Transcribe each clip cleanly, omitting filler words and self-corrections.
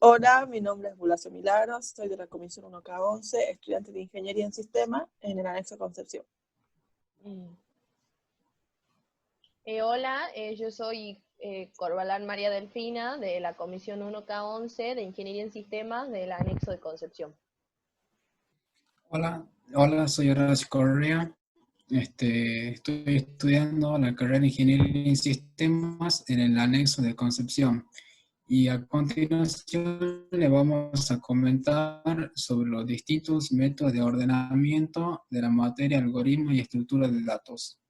Hola, mi nombre es Bulacio Milagros, soy de la Comisión 1K11, estudiante de Ingeniería en Sistemas en el anexo Concepción. Hola, yo soy Corbalán María Delfina de la Comisión 1K11 de Ingeniería en Sistemas del anexo de Concepción. Hola, soy Horacio Correa. Estoy estudiando la carrera de Ingeniería en Sistemas en el anexo de Concepción. Y a continuación le vamos a comentar sobre los distintos métodos de ordenamiento de la materia, algoritmo y estructura de datos.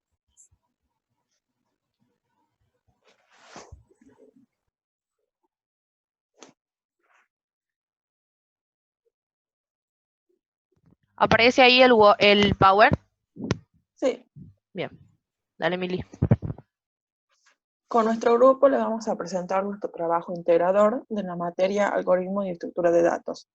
¿Aparece ahí el Power? Sí. Bien, dale Mili. Con nuestro grupo le vamos a presentar nuestro trabajo integrador de la materia algoritmo y estructura de datos.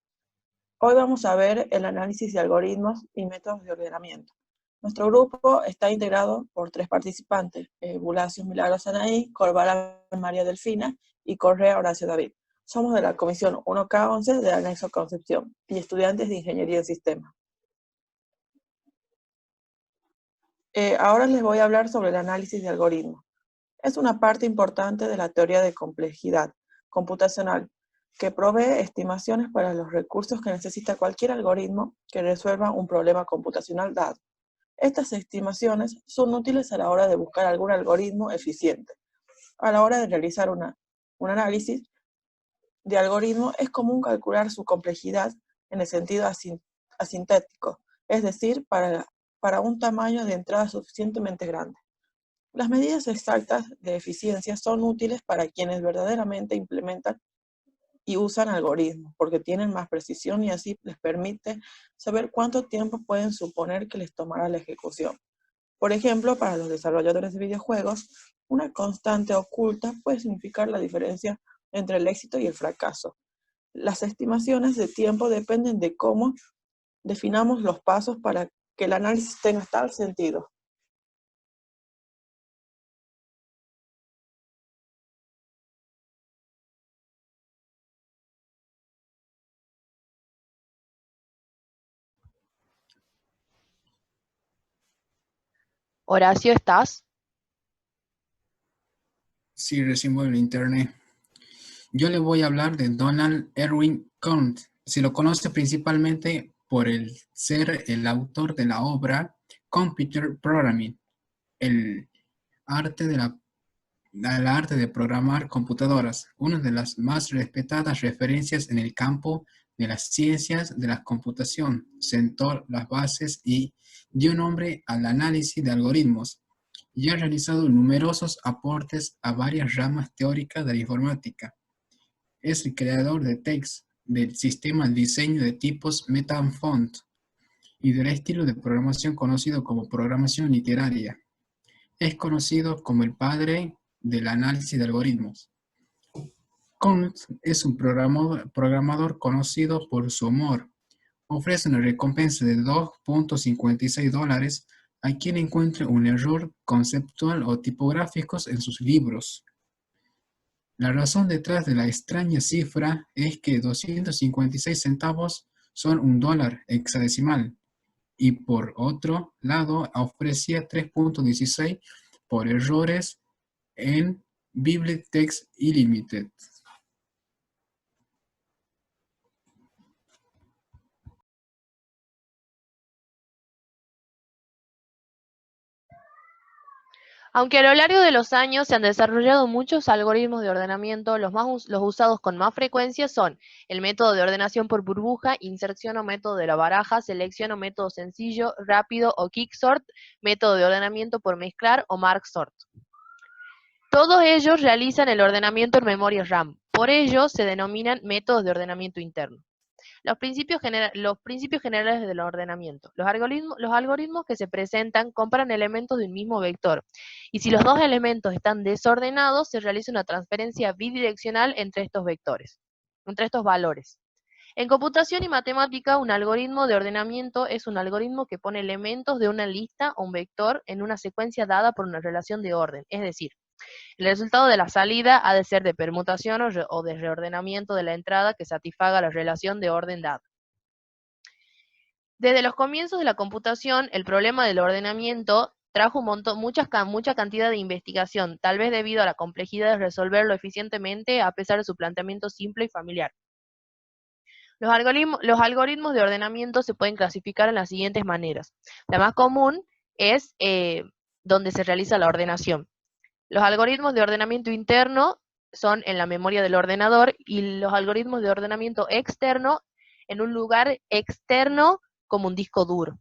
Hoy vamos a ver el análisis de algoritmos y métodos de ordenamiento. Nuestro grupo está integrado por 3 participantes, Bulacio Milagros Anaí, Corbalán María Delfina y Correa Horacio David. Somos de la Comisión 1K11 del anexo Concepción y estudiantes de Ingeniería en Sistemas. Ahora les voy a hablar sobre el análisis de algoritmos. Es una parte importante de la teoría de complejidad computacional que provee estimaciones para los recursos que necesita cualquier algoritmo que resuelva un problema computacional dado. Estas estimaciones son útiles a la hora de buscar algún algoritmo eficiente. A la hora de realizar un análisis de algoritmo es común calcular su complejidad en el sentido asintético, es decir, para un tamaño de entrada suficientemente grande. Las medidas exactas de eficiencia son útiles para quienes verdaderamente implementan y usan algoritmos, porque tienen más precisión y así les permite saber cuánto tiempo pueden suponer que les tomará la ejecución. Por ejemplo, para los desarrolladores de videojuegos, una constante oculta puede significar la diferencia entre el éxito y el fracaso. Las estimaciones de tiempo dependen de cómo definamos los pasos para que el análisis tenga tal sentido. Horacio, ¿estás? Sí, recibo el internet. Yo le voy a hablar de Donald Erwin Kant. Se lo conoce principalmente por ser el autor de la obra Computer Programming, el arte de programar computadoras, una de las más respetadas referencias en el campo de las ciencias de la computación. Sentó las bases y dio nombre al análisis de algoritmos y ha realizado numerosos aportes a varias ramas teóricas de la informática. Es el creador de TeX, del sistema de diseño de tipos MetaFont y del estilo de programación conocido como programación literaria. Es conocido como el padre del análisis de algoritmos. Kant es un programador conocido por su humor. Ofrece una recompensa de $2.56 a quien encuentre un error conceptual o tipográficos en sus libros. La razón detrás de la extraña cifra es que 256 centavos son $1 hexadecimal, y por otro lado ofrecía 3.16 por errores en BibTeX Unlimited. Aunque a lo largo de los años se han desarrollado muchos algoritmos de ordenamiento, los usados con más frecuencia son el método de ordenación por burbuja, inserción o método de la baraja, selección o método sencillo, rápido o quicksort, método de ordenamiento por mezclar o marksort. Todos ellos realizan el ordenamiento en memoria RAM, por ello se denominan métodos de ordenamiento interno. Los principios generales del ordenamiento. Los algoritmos que se presentan comparan elementos de un mismo vector, y si los dos elementos están desordenados, se realiza una transferencia bidireccional entre estos vectores, entre estos valores. En computación y matemática, un algoritmo de ordenamiento es un algoritmo que pone elementos de una lista o un vector en una secuencia dada por una relación de orden, es decir, El resultado de la salida ha de ser de permutación o de reordenamiento de la entrada que satisfaga la relación de orden dada. Desde los comienzos de la computación, el problema del ordenamiento trajo mucha cantidad de investigación, tal vez debido a la complejidad de resolverlo eficientemente a pesar de su planteamiento simple y familiar. Los algoritmos de ordenamiento se pueden clasificar en las siguientes maneras. La más común es donde se realiza la ordenación. Los algoritmos de ordenamiento interno son en la memoria del ordenador y los algoritmos de ordenamiento externo en un lugar externo como un disco duro.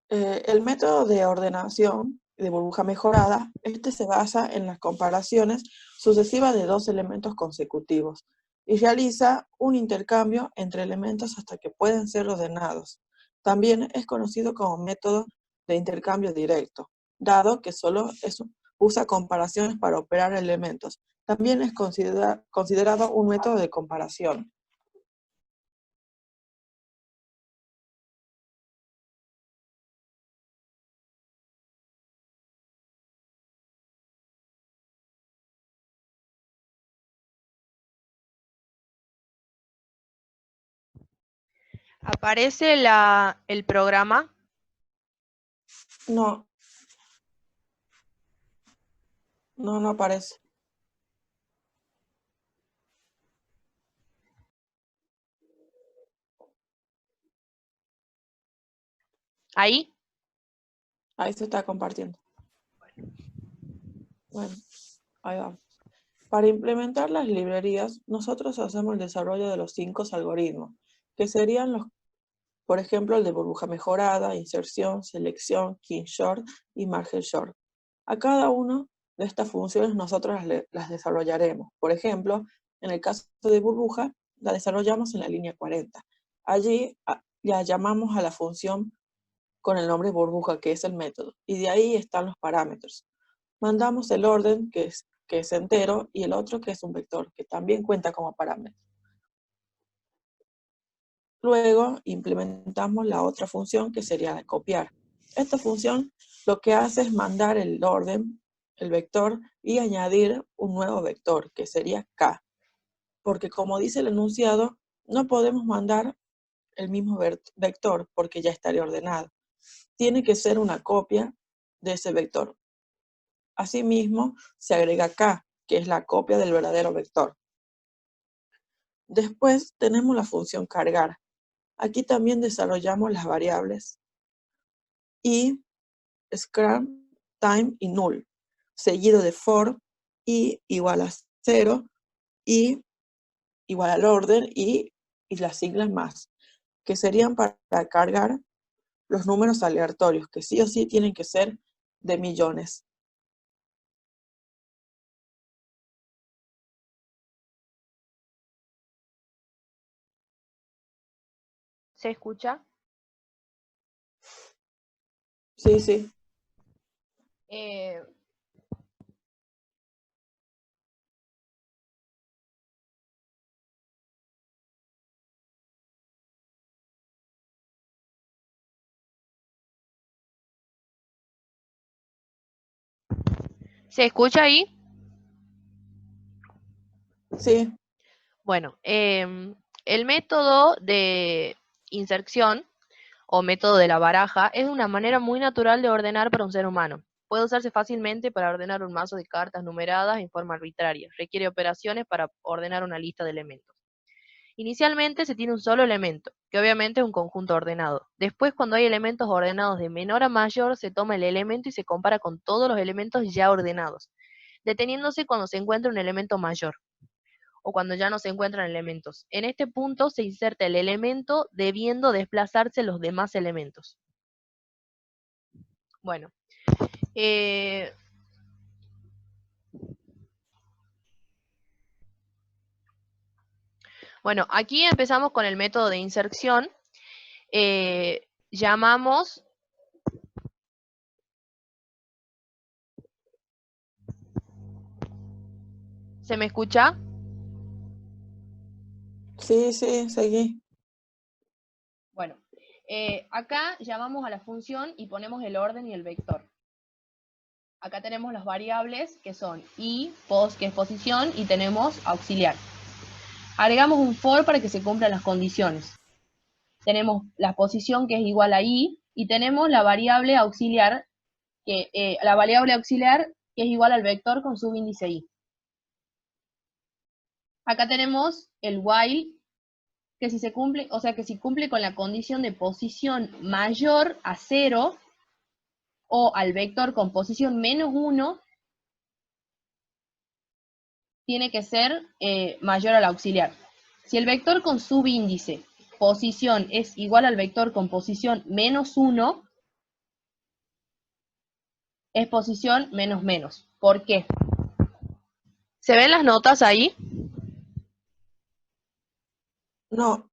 El método de ordenación de burbuja mejorada, se basa en las comparaciones sucesivas de dos elementos consecutivos y realiza un intercambio entre elementos hasta que pueden ser ordenados. También es conocido como método de intercambio directo, dado que solo usa comparaciones para operar elementos. También es considerado un método de comparación. ¿Aparece el programa? No, no aparece. ¿Ahí? Ahí se está compartiendo. Bueno, ahí vamos. Para implementar las librerías, nosotros hacemos el desarrollo de los 5 algoritmos, que serían los, por ejemplo, el de burbuja mejorada, inserción, selección, king short y margin short. A cada una de estas funciones nosotros las desarrollaremos. Por ejemplo, en el caso de burbuja, la desarrollamos en la línea 40. Allí ya llamamos a la función con el nombre burbuja, que es el método, y de ahí están los parámetros. Mandamos el orden, que es entero, y el otro, que es un vector, que también cuenta como parámetro. Luego implementamos la otra función, que sería la de copiar. Esta función lo que hace es mandar el orden, el vector, y añadir un nuevo vector, que sería k. Porque como dice el enunciado, no podemos mandar el mismo vector, porque ya estaría ordenado. Tiene que ser una copia de ese vector. Asimismo, se agrega k, que es la copia del verdadero vector. Después tenemos la función cargar. Aquí también desarrollamos las variables i, scram, time y null, seguido de for, i igual a 0, i igual al orden y las siglas más, que serían para cargar los números aleatorios, que sí o sí tienen que ser de millones. ¿Se escucha? Sí. ¿Se escucha ahí? Sí. Bueno, el método de inserción o método de la baraja es una manera muy natural de ordenar para un ser humano. Puede usarse fácilmente para ordenar un mazo de cartas numeradas en forma arbitraria. Requiere operaciones para ordenar una lista de elementos. Inicialmente se tiene un solo elemento, que obviamente es un conjunto ordenado. Después, cuando hay elementos ordenados de menor a mayor, se toma el elemento y se compara con todos los elementos ya ordenados, deteniéndose cuando se encuentra un elemento mayor o cuando ya no se encuentran elementos. En este punto se inserta el elemento debiendo desplazarse los demás elementos. Bueno, aquí empezamos con el método de inserción. Llamamos ¿Se me escucha? Sí, seguí. Bueno, acá llamamos a la función y ponemos el orden y el vector. Acá tenemos las variables que son i, pos, que es posición, y tenemos auxiliar. Agregamos un for para que se cumplan las condiciones. Tenemos la posición que es igual a i, y tenemos la variable auxiliar que es igual al vector con subíndice i. Acá tenemos el while, que si se cumple, o sea que si cumple con la condición de posición mayor a 0, o al vector con posición menos 1, tiene que ser mayor al auxiliar. Si el vector con subíndice posición es igual al vector con posición menos 1, es posición menos menos. ¿Por qué? ¿Se ven las notas ahí? No,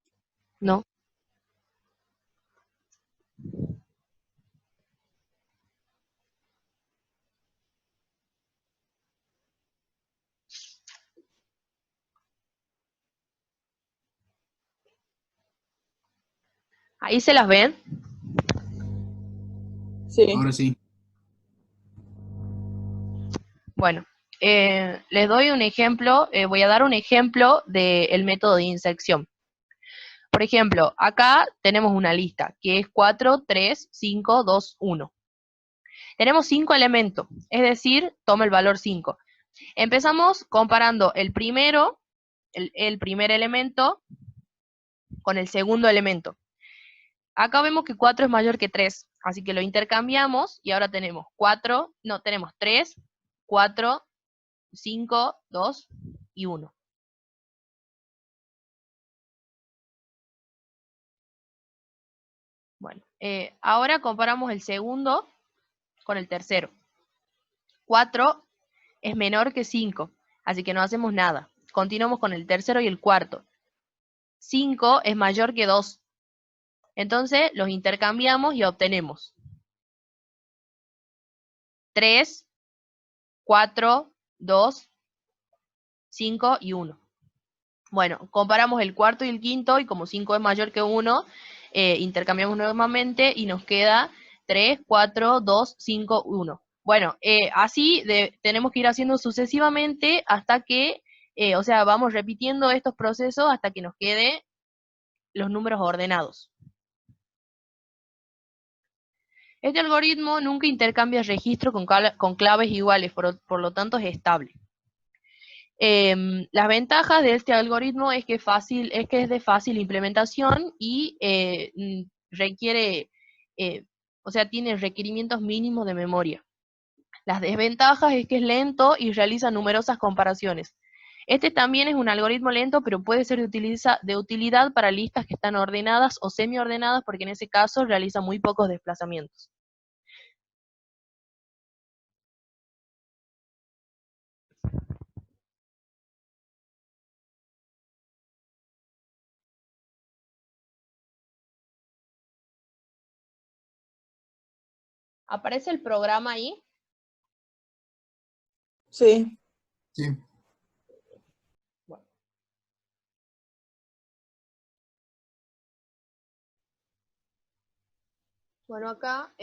No. ¿Ahí se las ven? sí. Ahora sí. Bueno, les doy un ejemplo, voy a dar un ejemplo del método de inserción. Por ejemplo, acá tenemos una lista que es 4, 3, 5, 2, 1. Tenemos 5 elementos, es decir, toma el valor 5. Empezamos comparando el primero, el primer elemento con el segundo elemento. Acá vemos que 4 es mayor que 3, así que lo intercambiamos y ahora tenemos 3, 4, 5, 2 y 1. Bueno, ahora comparamos el segundo con el tercero. 4 es menor que 5, así que no hacemos nada. Continuamos con el tercero y el cuarto. 5 es mayor que 2. Entonces los intercambiamos y obtenemos 3, 4, 2, 5 y 1. Bueno, comparamos el cuarto y el quinto, y como 5 es mayor que 1, intercambiamos nuevamente y nos queda 3, 4, 2, 5, 1. Bueno, así tenemos que ir haciendo sucesivamente hasta que, o sea, vamos repitiendo estos procesos hasta que nos quede los números ordenados. Este algoritmo nunca intercambia registro con claves iguales, por lo tanto es estable. Las ventajas de este algoritmo es que es de fácil implementación y requiere, o sea, tiene requerimientos mínimos de memoria. Las desventajas es que es lento y realiza numerosas comparaciones. Este también es un algoritmo lento, pero puede ser de utilidad para listas que están ordenadas o semi-ordenadas, porque en ese caso realiza muy pocos desplazamientos. ¿Aparece el programa ahí? Sí. Sí. Bueno, acá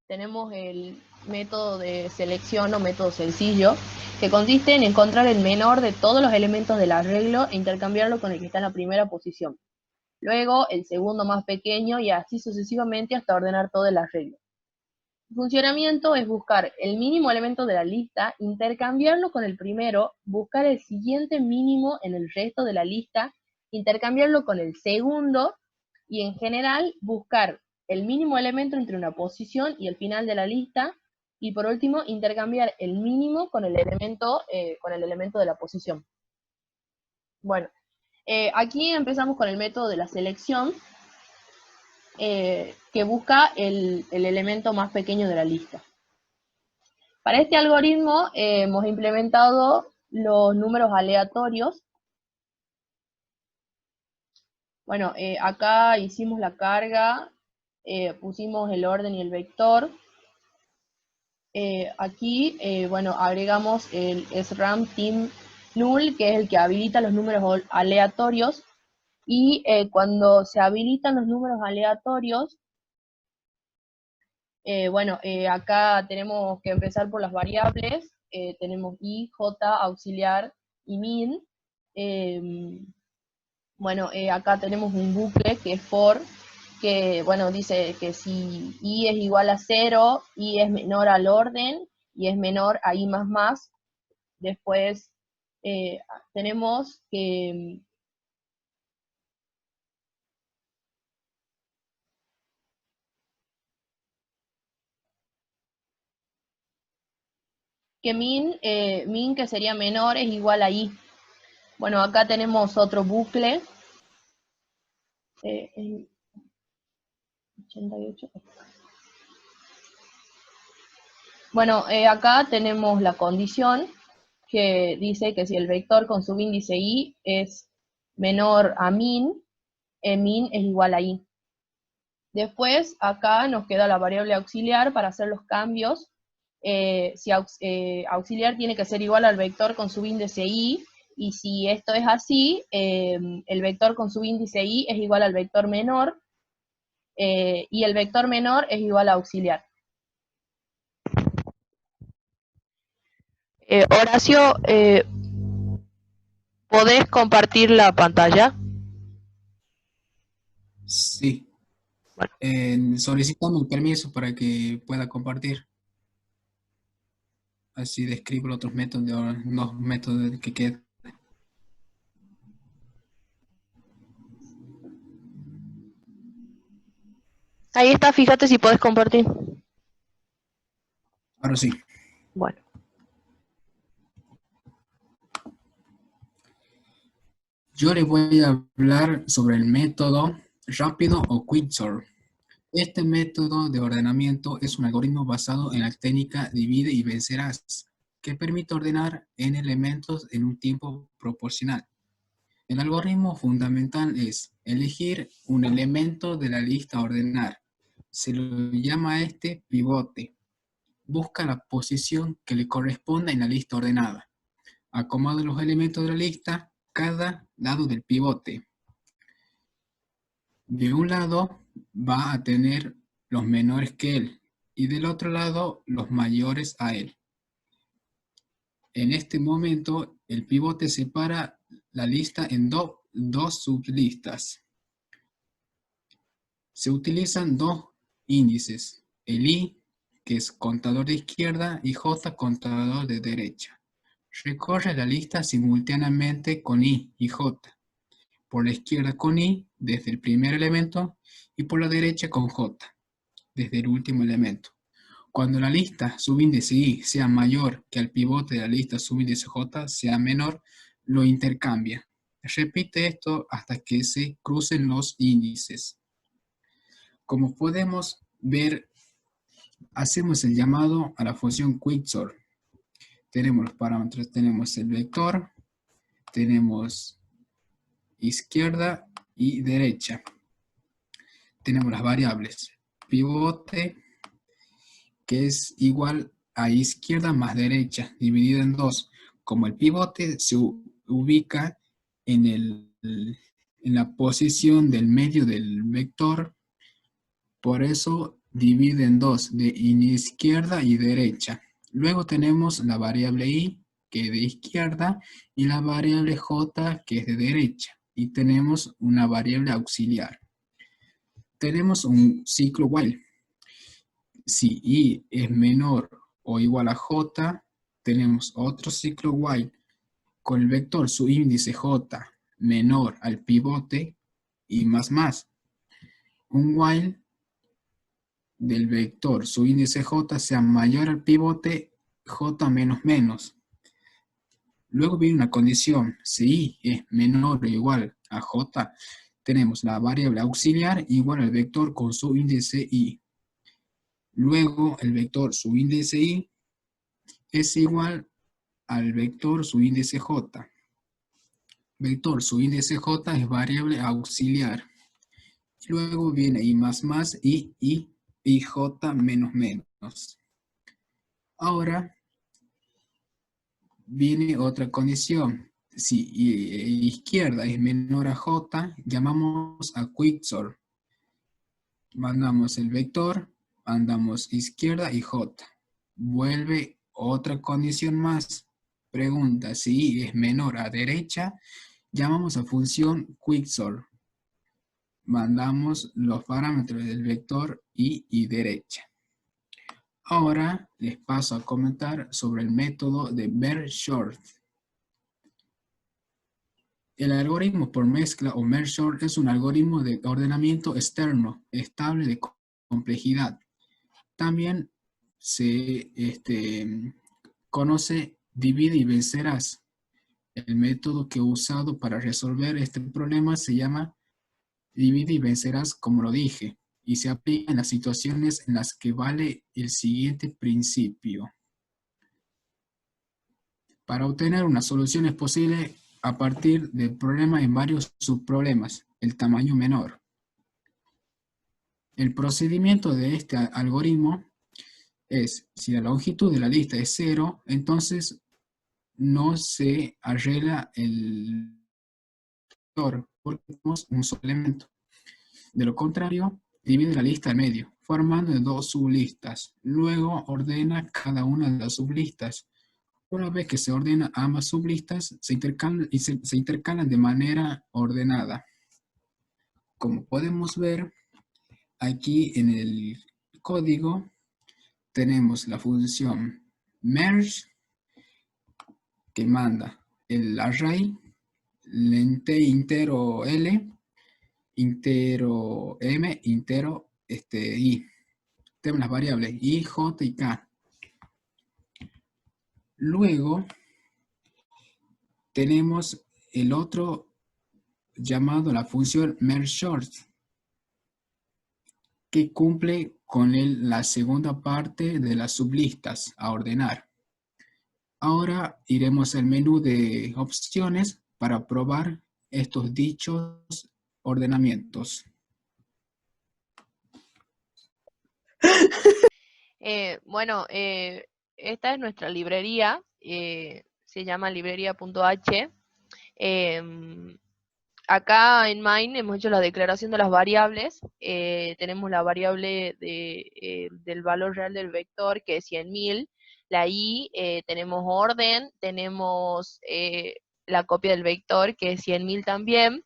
tenemos el método de selección o método sencillo, que consiste en encontrar el menor de todos los elementos del arreglo e intercambiarlo con el que está en la primera posición. Luego el segundo más pequeño y así sucesivamente hasta ordenar todo el arreglo. El funcionamiento es buscar el mínimo elemento de la lista, intercambiarlo con el primero, buscar el siguiente mínimo en el resto de la lista, intercambiarlo con el segundo y en general buscar el mínimo elemento entre una posición y el final de la lista, y por último intercambiar el mínimo con el elemento de la posición. Bueno, aquí empezamos con el método de la selección, que busca el elemento más pequeño de la lista. Para este algoritmo hemos implementado los números aleatorios. Bueno, acá hicimos la carga, pusimos el orden y el vector. Aquí, bueno, agregamos el SRAM Team Null, que es el que habilita los números aleatorios. Y cuando se habilitan los números aleatorios, Bueno, acá tenemos que empezar por las variables. Tenemos i, j, auxiliar y min. Bueno, acá tenemos un bucle que es for, que bueno, dice que si i es igual a 0, i es menor al orden y es menor a i más más. Después tenemos que min que sería menor es igual a i. Bueno, acá tenemos otro bucle. 88. Bueno, acá tenemos la condición que dice que si el vector con subíndice i es menor a min es igual a i. Después, acá nos queda la variable auxiliar para hacer los cambios. Si auxiliar tiene que ser igual al vector con subíndice i, y si esto es así, el vector con subíndice i es igual al vector menor, y el vector menor es igual a auxiliar. Horacio, ¿podés compartir la pantalla? Sí. Bueno. Solicitando el permiso para que pueda compartir. Así describo los otros métodos, los métodos que quedan. Ahí está, fíjate si podés compartir. Ahora sí. Bueno. Yo les voy a hablar sobre el método rápido o quicksort. Este método de ordenamiento es un algoritmo basado en la técnica divide y vencerás, que permite ordenar n elementos en un tiempo proporcional. El algoritmo fundamental es elegir un elemento de la lista a ordenar. Se lo llama a este pivote. Busca la posición que le corresponda en la lista ordenada. Acomoda los elementos de la lista cada lado del pivote. De un lado va a tener los menores que él y del otro lado los mayores a él. En este momento el pivote separa la lista en dos sublistas. Se utilizan dos índices, el i, que es contador de izquierda, y j, contador de derecha. Recorre la lista simultáneamente con i y j. Por la izquierda con i, desde el primer elemento, y por la derecha con j, desde el último elemento. Cuando la lista subíndice i sea mayor que el pivote de la lista subíndice j sea menor, lo intercambia. Repite esto hasta que se crucen los índices. Como podemos ver, hacemos el llamado a la función quicksort. Tenemos los parámetros, tenemos el vector, tenemos izquierda y derecha. Tenemos las variables pivote, que es igual a izquierda más derecha, dividida en dos. Como el pivote se ubica en la posición del medio del vector, por eso divide en dos, de izquierda y derecha. Luego tenemos la variable i, que es de izquierda, y la variable j, que es de derecha. Y tenemos una variable auxiliar. Tenemos un ciclo while. Si i es menor o igual a j, tenemos otro ciclo while con el vector subíndice j menor al pivote y más. Un while del vector subíndice j sea mayor al pivote j menos. Luego viene una condición, si i es menor o igual a j, tenemos la variable auxiliar igual al vector con subíndice i. Luego el vector subíndice i es igual al vector subíndice j. Vector subíndice j es variable auxiliar. Luego viene i más y j menos. Ahora viene otra condición. Si izquierda es menor a j, llamamos a quicksort. Mandamos el vector andamos izquierda y J. Vuelve otra condición más. Pregunta si es menor a derecha, llamamos a función quicksort. Mandamos los parámetros del vector y derecha. Ahora les paso a comentar sobre el método de merge sort. El algoritmo por mezcla o merge sort es un algoritmo de ordenamiento externo, estable de complejidad. También se conoce divide y vencerás. El método que he usado para resolver este problema se llama divide y vencerás, como lo dije, y se aplica en las situaciones en las que vale el siguiente principio. Para obtener una solución es posible a partir del problema en varios subproblemas, el tamaño menor. El procedimiento de este algoritmo es, si la longitud de la lista es 0, entonces no se arregla el vector porque tenemos un solo elemento. De lo contrario, divide la lista al medio, formando dos sublistas. Luego ordena cada una de las sublistas. Una vez que se ordena ambas sublistas, se intercalan de manera ordenada. Como podemos ver, aquí en el código tenemos la función merge, que manda el array, intero L, intero M, intero I. Tenemos las variables I, J y K. Luego tenemos el otro llamado la función merge sort, que cumple con la segunda parte de las sublistas a ordenar. Ahora iremos al menú de opciones para probar estos dichos ordenamientos. Bueno, esta es nuestra librería, se llama librería.h. Acá en main hemos hecho la declaración de las variables. Tenemos la variable del valor real del vector, que es 100.000. La i, tenemos orden, tenemos la copia del vector, que es 100.000 también.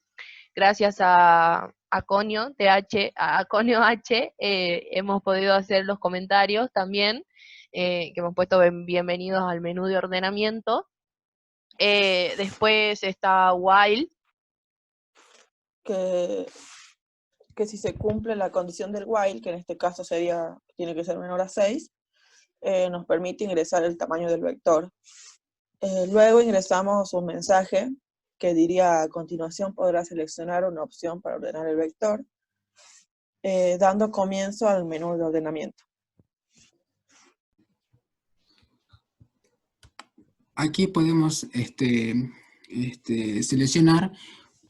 Gracias a Conio H, hemos podido hacer los comentarios también, que hemos puesto bienvenidos al menú de ordenamiento. Después está while, que si se cumple la condición del while, que en este caso tiene que ser menor a 6, nos permite ingresar el tamaño del vector. Luego ingresamos un mensaje que diría: a continuación podrá seleccionar una opción para ordenar el vector, dando comienzo al menú de ordenamiento. Aquí podemos seleccionar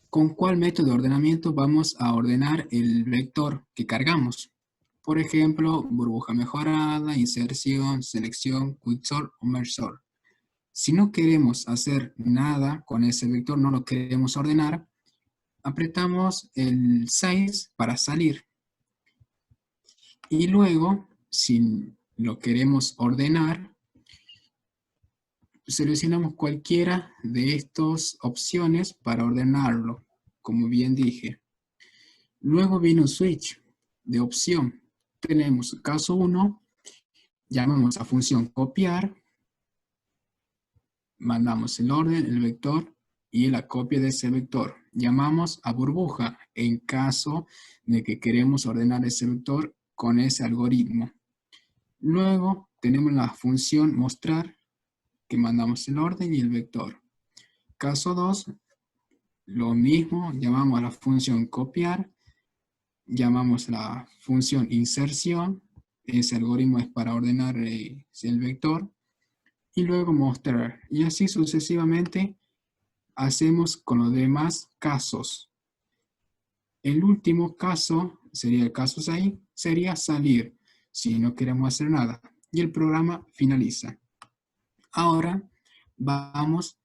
con cuál método de ordenamiento vamos a ordenar el vector que cargamos. Por ejemplo, burbuja mejorada, inserción, selección, quicksort o merge sort. Si no queremos hacer nada con ese vector, no lo queremos ordenar, apretamos el 6 para salir. Y luego, si lo queremos ordenar, seleccionamos cualquiera de estas opciones para ordenarlo, como bien dije. Luego viene un switch de opción. Tenemos caso 1, llamamos a función copiar, mandamos el orden, el vector y la copia de ese vector. Llamamos a burbuja en caso de que queremos ordenar ese vector con ese algoritmo. Luego tenemos la función mostrar, que mandamos el orden y el vector. Caso 2, lo mismo, llamamos a la función copiar, llamamos la función inserción, ese algoritmo es para ordenar el vector, y luego mostrar. Y así sucesivamente hacemos con los demás casos. El último caso, sería el caso 6, sería salir, si no queremos hacer nada. Y el programa finaliza. Ahora vamos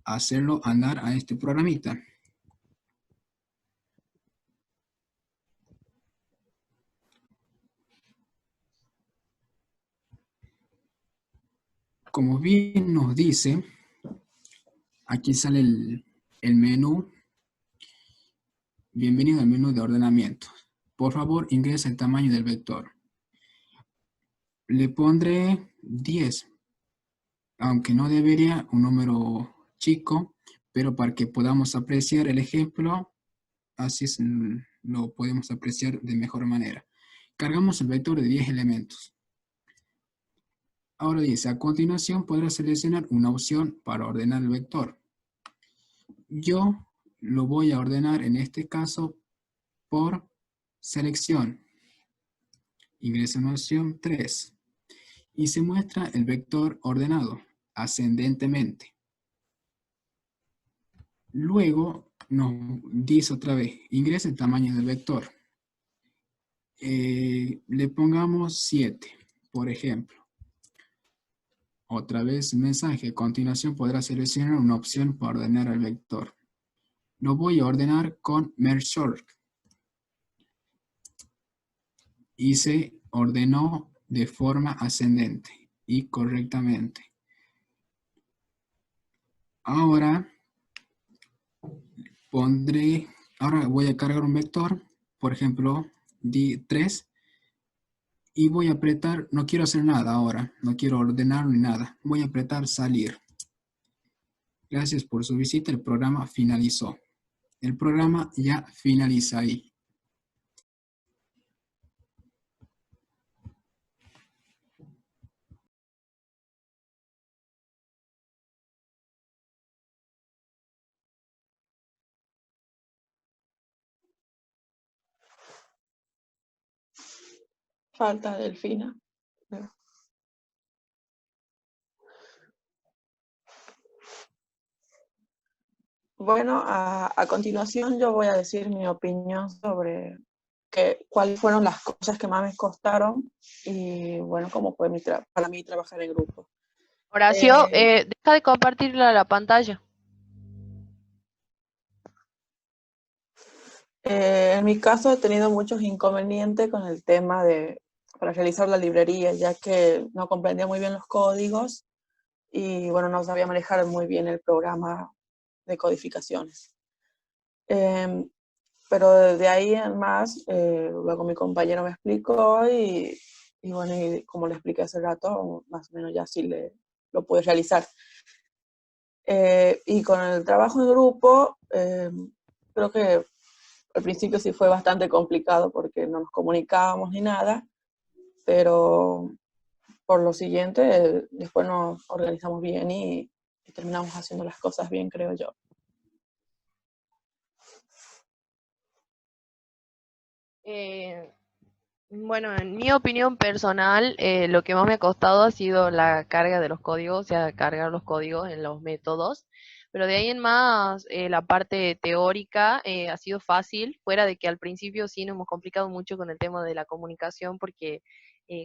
a hacerlo andar a este programita. Como bien nos dice, aquí sale el menú. Bienvenido al menú de ordenamiento. Por favor, ingresa el tamaño del vector. Le pondré 10, aunque no debería, un número chico, pero para que podamos apreciar el ejemplo, así lo podemos apreciar de mejor manera. Cargamos el vector de 10 elementos. Ahora dice, a continuación podrás seleccionar una opción para ordenar el vector. Yo lo voy a ordenar en este caso por selección. Ingreso en opción 3 y se muestra el vector ordenado ascendentemente. Luego nos dice otra vez, ingresa el tamaño del vector. Le pongamos 7, por ejemplo. Otra vez mensaje, a continuación podrá seleccionar una opción para ordenar el vector. Lo voy a ordenar con Merge Sort. Y se ordenó de forma ascendente y correctamente. Ahora voy a cargar un vector, por ejemplo, 3, y voy a apretar, no quiero hacer nada ahora, no quiero ordenar ni nada, voy a apretar salir. Gracias por su visita, el programa finalizó. El programa ya finaliza ahí. Falta Delfina. Bueno, a continuación yo voy a decir mi opinión sobre cuáles fueron las cosas que más me costaron y bueno, cómo fue para mí trabajar en grupo. Horacio, deja de compartir la pantalla. En mi caso he tenido muchos inconvenientes con el tema para realizar la librería, ya que no comprendía muy bien los códigos y bueno, no sabía manejar muy bien el programa de codificaciones. Pero de ahí en más, luego mi compañero me explicó y bueno, y como le expliqué hace rato, más o menos ya sí lo pude realizar. Y con el trabajo en grupo, creo que al principio sí fue bastante complicado porque no nos comunicábamos ni nada, pero por lo siguiente, después nos organizamos bien y terminamos haciendo las cosas bien, creo yo. Bueno, en mi opinión personal, lo que más me ha costado ha sido la carga de los códigos, o sea, cargar los códigos en los métodos. Pero de ahí en más, la parte teórica ha sido fácil, fuera de que al principio sí nos hemos complicado mucho con el tema de la comunicación, porque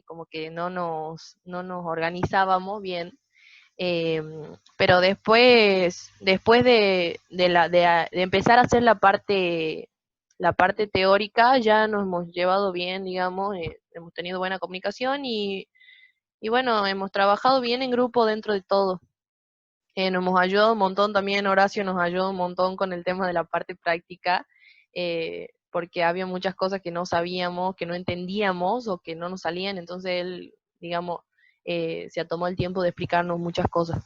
como que no nos organizábamos bien. Pero después de empezar a hacer la parte teórica, ya nos hemos llevado bien, digamos, hemos tenido buena comunicación y bueno, hemos trabajado bien en grupo dentro de todo. Nos hemos ayudado un montón también, Horacio nos ayudó un montón con el tema de la parte práctica, porque había muchas cosas que no sabíamos, que no entendíamos o que no nos salían, entonces él, digamos, se ha tomado el tiempo de explicarnos muchas cosas.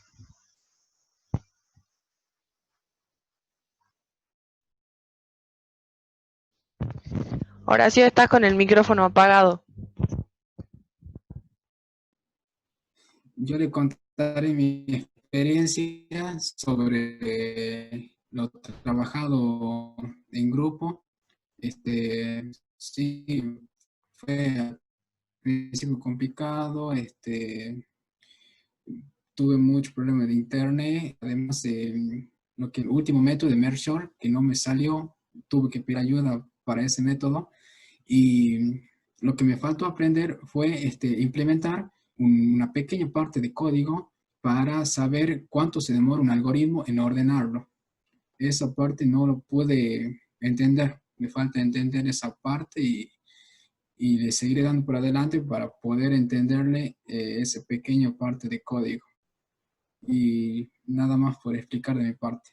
Horacio, estás con el micrófono apagado. Yo le contaré mi experiencia sobre lo trabajado en grupo. Sí, fue al principio complicado, tuve muchos problemas de internet, además el último método de Merge, que no me salió, tuve que pedir ayuda para ese método, y lo que me faltó aprender fue implementar una pequeña parte de código para saber cuánto se demora un algoritmo en ordenarlo. Esa parte no lo pude entender, me falta entender esa parte y le seguiré dando por adelante para poder entenderle esa pequeña parte de código. Y nada más por explicar de mi parte.